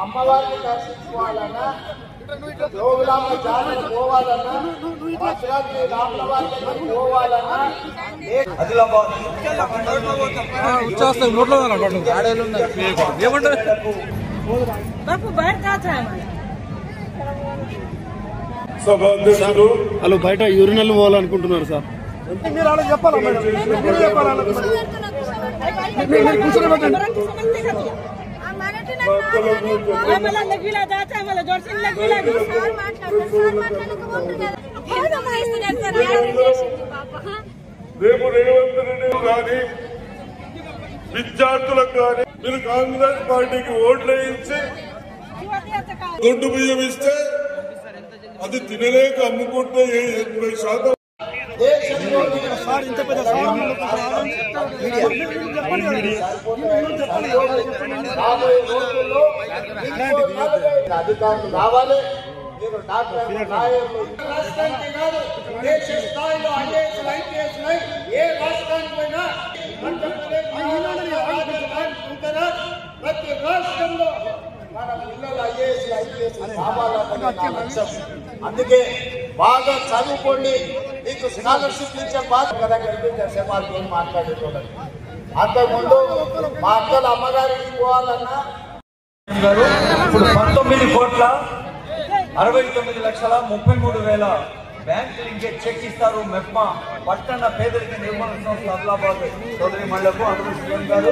అమ్మవారిని దర్శించుకోవాలన్నా, జోగులాంబ జాతర పోవాలన్నా, భద్రాద్రి రాముల వారి దగ్గరికి పోవాలన్నా, వాళ్ళు బయట యూరినల్ పోవాలనుకుంటున్నారు సార్. మీరు అలా చెప్పాలా మేడం? మీరు చెప్పాలా? రేపు రేవంత్ రెడ్డి కానీ విద్యార్థులకు కానీ మీరు కాంగ్రెస్ పార్టీకి ఓట్లు వేయించి దొడ్డు బియ్యం ఇస్తే అది తినలేక అమ్ముకుంటే 80% అధికారులు రావాలి. మీరు డాక్టర్ దేశ స్థాయిలో ఐఏఎస్ ఐపీఎస్ ఏ రాష్ట్రానికి పోయినా ప్రతి రాష్ట్రంలో మన పిల్లలు ఐఏఎస్ ఐపీఎస్ కావాలన్నది. అందుకే బాగా చదువుకోండి, మీకు స్కాలర్షిప్ ఇచ్చే బాధ కదా కల్పించారు మాట్లాడేటోళ్ళని. అంతకుముందు మా అక్కల అమ్మగారికి పోవాలన్నా ఇప్పుడు 19,69,33,000 బ్యాంక్ లింకేజ్ చెక్ ఇస్తారు. మెప్మా పట్టణ పేదరిక నిర్మాణ సంస్థ ఆదిలాబాద్ సోదరి మహిళకు అందరూ